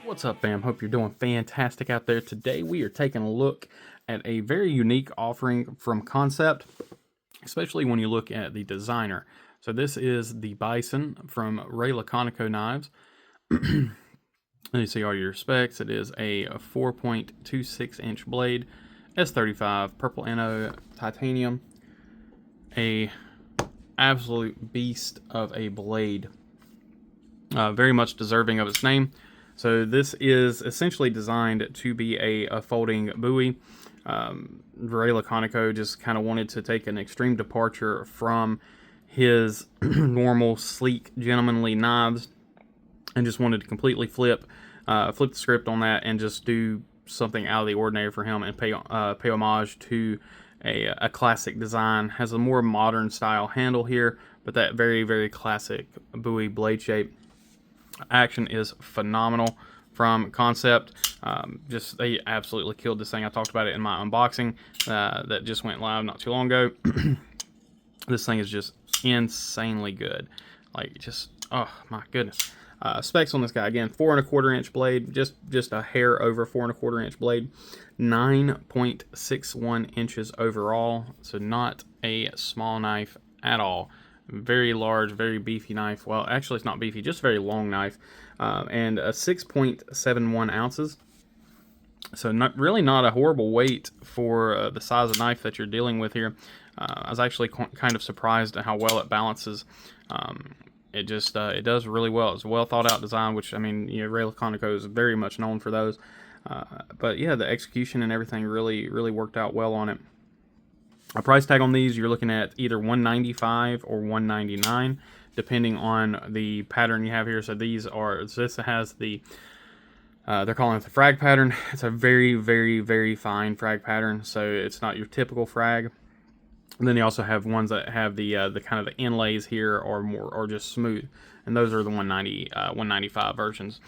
What's up, fam? Hope you're doing fantastic out there. Today we are taking a look at a very unique offering from Kansept, especially when you look at the designer. So this is the Bison from Laconico knives. You see all your specs. It is a 4.26 inch blade, S35, purple anno titanium, a absolute beast of a blade. Very much deserving of its name. So this is essentially designed to be a folding buoy. Laconico just kind of wanted to take an extreme departure from his normal, sleek, gentlemanly knives, and just wanted to completely flip the script on that and just do something out of the ordinary for him and pay homage to a classic design. Has a more modern style handle here, but that very, very classic buoy blade shape. Action is phenomenal from Kansept. They absolutely killed this thing. I talked about it in my unboxing that just went live not too long ago. This thing is just insanely good. Like, just, oh my goodness. Specs on this guy, again, 4 1/4 inch blade, just a hair over 4 1/4 inch blade, 9.61 inches overall, so not a small knife at all. Very large, very beefy knife. Well, actually it's not beefy, just a very long knife, and 6.71 ounces. So really not a horrible weight for the size of knife that you're dealing with here. I was actually kind of surprised at how well it balances. It does really well. It's a well thought out design, which, I mean, you know, Laconico is very much known for those. But yeah, the execution and everything really worked out well on it. A price tag on these, you're looking at either $195 or $199, depending on the pattern you have here. So this has the, they're calling it the frag pattern. It's a very fine frag pattern, so it's not your typical frag. And then you also have ones that have the kind of the inlays here or just smooth, and those are the 195 versions.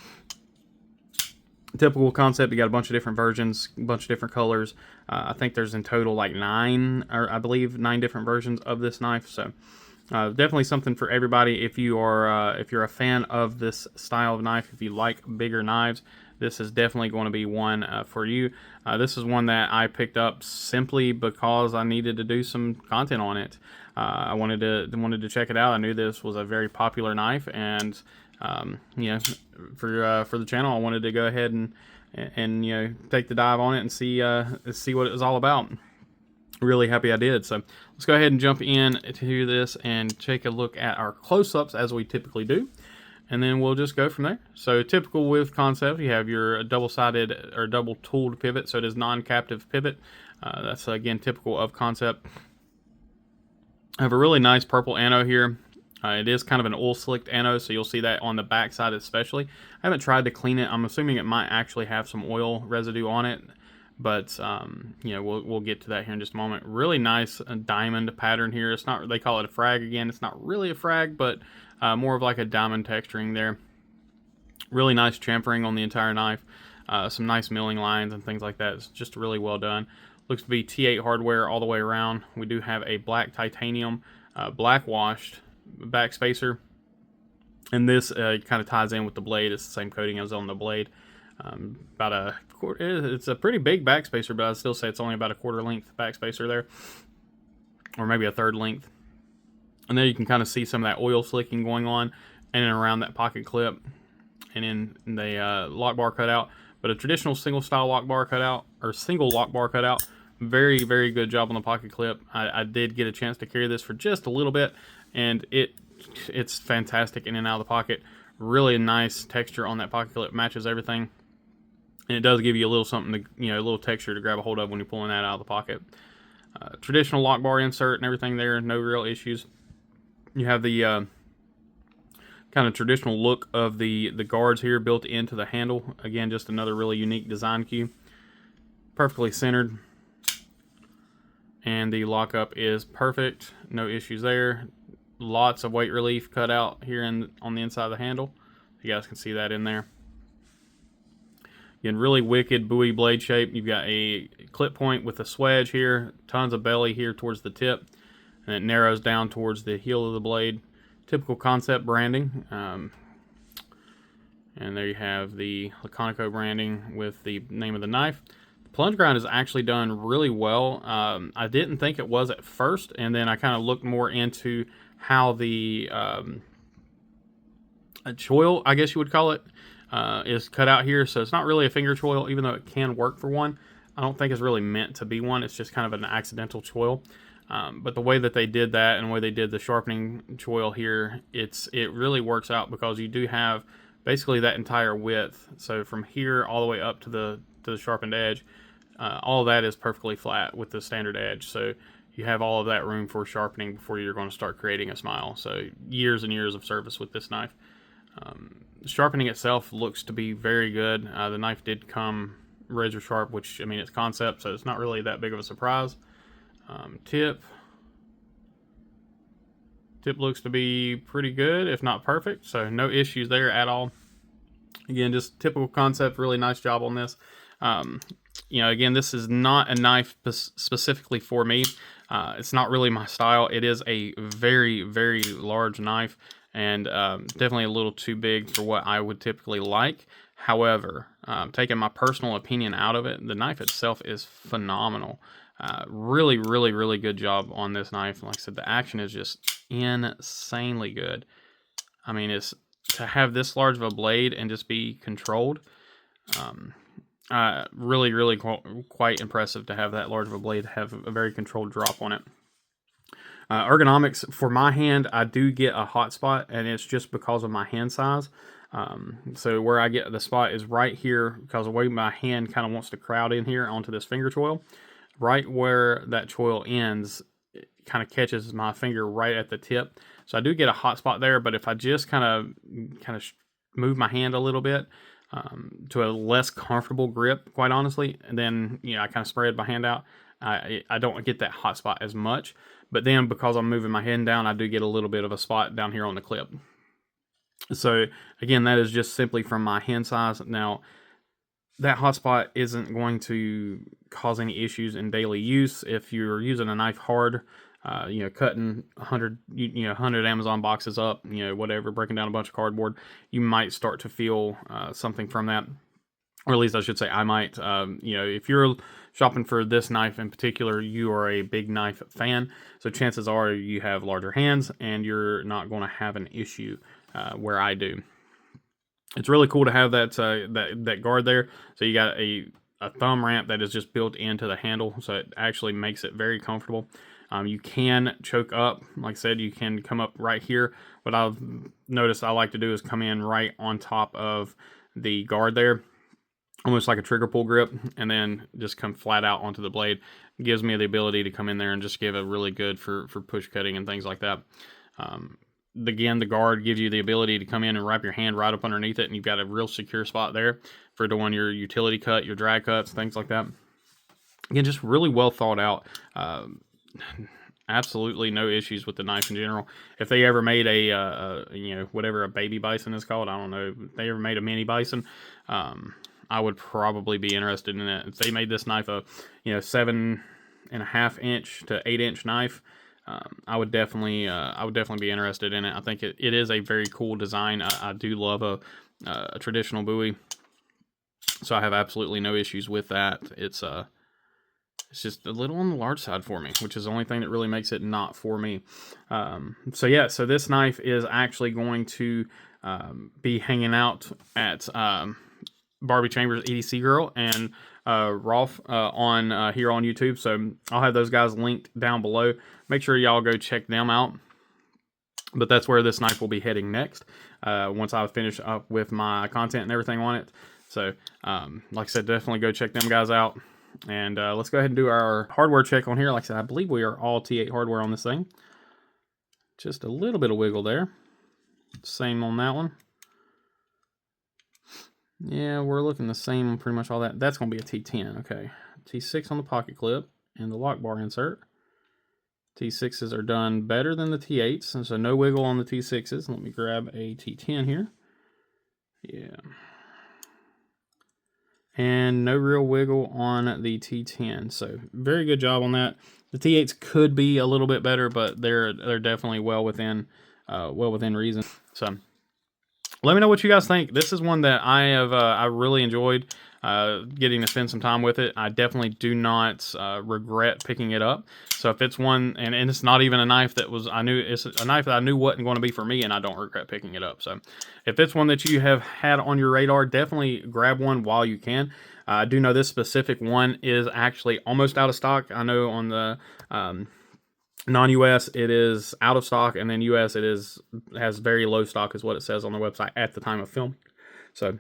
Typical Kansept, you got a bunch of different versions, a bunch of different colors. I think there's in total like 9 different versions of this knife. So definitely something for everybody. If you're a fan of this style of knife, if you like bigger knives, this is definitely going to be one for you. This is one that I picked up simply because I needed to do some content on it. I wanted to check it out. I knew this was a very popular knife, and you know, for the channel, I wanted to go ahead and you know, take the dive on it and see what it was all about. Really happy I did. So let's go ahead and jump in to this and take a look at our close-ups as we typically do, and then we'll just go from there. So typical with Kansept, you have your double-sided or double-tooled pivot, so it is non-captive pivot. That's again typical of Kansept. I have a really nice purple anno here. It is kind of an oil slicked anno, so you'll see that on the back side especially. I haven't tried to clean it. I'm assuming it might actually have some oil residue on it, but you know, we'll get to that here in just a moment. Really nice diamond pattern here. It's not, they call it a frag again. It's not really a frag, but more of like a diamond texturing there. Really nice chamfering on the entire knife. Some nice milling lines and things like that. It's just really well done. Looks to be T8 hardware all the way around. We do have a black titanium, black washed back spacer, and this kind of ties in with the blade. It's the same coating as on the blade. About a quarter, it's a pretty big back spacer, but I'd still say it's only about a quarter length back spacer there, or maybe a third length. And there you can kind of see some of that oil slicking going on in and around that pocket clip, and in the lock bar cutout. But a traditional single style lock bar cutout, or single lock bar cutout. Very good job on the pocket clip. I did get a chance to carry this for just a little bit, and it's fantastic in and out of the pocket. Really nice texture on that pocket clip, matches everything, and it does give you a little something to, you know, a little texture to grab a hold of when you're pulling that out of the pocket. Traditional lock bar insert and everything there, no real issues. You have the kind of traditional look of the guards here built into the handle. Again, just another really unique design cue. Perfectly centered, and the lockup is perfect. No issues there. Lots of weight relief cut out here on the inside of the handle. You guys can see that in there. Again, really wicked buoy blade shape. You've got a clip point with a swedge here, tons of belly here towards the tip, and it narrows down towards the heel of the blade. Typical Kansept branding. And there you have the Laconico branding with the name of the knife. The plunge grind is actually done really well. I didn't think it was at first, and then I kind of looked more into how the choil, I guess you would call it, is cut out here. So it's not really a finger choil, even though it can work for one. I don't think it's really meant to be one. It's just kind of an accidental choil. But the way that they did that and the way they did the sharpening choil here, it really works out because you do have basically that entire width. So from here all the way up to the sharpened edge, all of that is perfectly flat with the standard edge. So you have all of that room for sharpening before you're going to start creating a smile. So years and years of service with this knife. Sharpening itself looks to be very good. The knife did come razor sharp, which, I mean, it's Kansept, so it's not really that big of a surprise. Tip looks to be pretty good, if not perfect, so no issues there at all. Again, just typical Kansept, really nice job on this. You know, again, this is not a knife specifically for me. It's not really my style. It is a very, very large knife, and definitely a little too big for what I would typically like. However, taking my personal opinion out of it, the knife itself is phenomenal. Really, really, really good job on this knife. Like I said, the action is just insanely good. I mean, it's to have this large of a blade and just be controlled. Really, really quite impressive to have that large of a blade, have a very controlled drop on it. Ergonomics, for my hand, I do get a hot spot, and it's just because of my hand size. So where I get the spot is right here, because the way my hand kind of wants to crowd in here onto this finger choil. Right where that choil ends, it kind of catches my finger right at the tip. So I do get a hot spot there, but if I just kind of move my hand a little bit to a less comfortable grip, quite honestly, and then, you know, I kind of spread my hand out, I don't get that hot spot as much. But then because I'm moving my hand down, I do get a little bit of a spot down here on the clip. So again, that is just simply from my hand size. Now, that hot spot isn't going to cause any issues in daily use. If you're using a knife hard, you know, cutting 100 Amazon boxes up, you know, whatever, breaking down a bunch of cardboard, you might start to feel something from that. Or at least I should say I might. You know, if you're shopping for this knife in particular, you are a big knife fan. So chances are you have larger hands and you're not going to have an issue where I do. It's really cool to have that guard there. So you got a thumb ramp that is just built into the handle, so it actually makes it very comfortable. You can choke up. Like I said, you can come up right here. What I've noticed I like to do is come in right on top of the guard there, almost like a trigger pull grip, and then just come flat out onto the blade. It gives me the ability to come in there and just give it really good for push cutting and things like that. Again, the guard gives you the ability to come in and wrap your hand right up underneath it, and you've got a real secure spot there for doing your utility cut, your drag cuts, things like that. Again, just really well thought out. Absolutely no issues with the knife in general. If they ever made a you know, whatever a baby bison is called, I don't know, if they ever made a mini bison, I would probably be interested in it. If they made this knife a, you know, 7.5 inch to 8 inch knife, I would definitely be interested in it. I think it is a very cool design. I do love a traditional bowie, so I have absolutely no issues with that. It's just a little on the large side for me, which is the only thing that really makes it not for me. So yeah, so this knife is actually going to be hanging out at Barbie Chambers EDC Girl and Rolf on here on YouTube. So I'll have those guys linked down below. Make sure y'all go check them out. But that's where this knife will be heading next, once I finish up with my content and everything on it. So like I said, definitely go check them guys out. And let's go ahead and do our hardware check on here. Like I said, I believe we are all T8 hardware on this thing. Just a little bit of wiggle there. Same on that one. Yeah, we're looking the same on pretty much all that. That's going to be a T10, okay. T6 on the pocket clip and the lock bar insert. T6s are done better than the T8s, and so no wiggle on the T6s. Let me grab a T10 here. Yeah. And no real wiggle on the T10, so very good job on that. The T8s could be a little bit better, but they're definitely well within reason. So let me know what you guys think. This is one that I really enjoyed getting to spend some time with it. I definitely do not regret picking it up. So if it's one, and it's not even a knife that was, it's a knife that I knew wasn't going to be for me, and I don't regret picking it up. So if it's one that you have had on your radar, definitely grab one while you can. I do know this specific one is actually almost out of stock. I know on the non-US it is out of stock, and then US it has very low stock is what it says on the website at the time of filming. So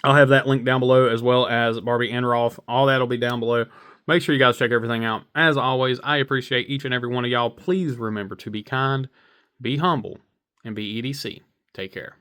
I'll have that link down below, as well as Barbie and Rolf. All that'll be down below. Make sure you guys check everything out. As always, I appreciate each and every one of y'all. Please remember to be kind, be humble, and be EDC. Take care.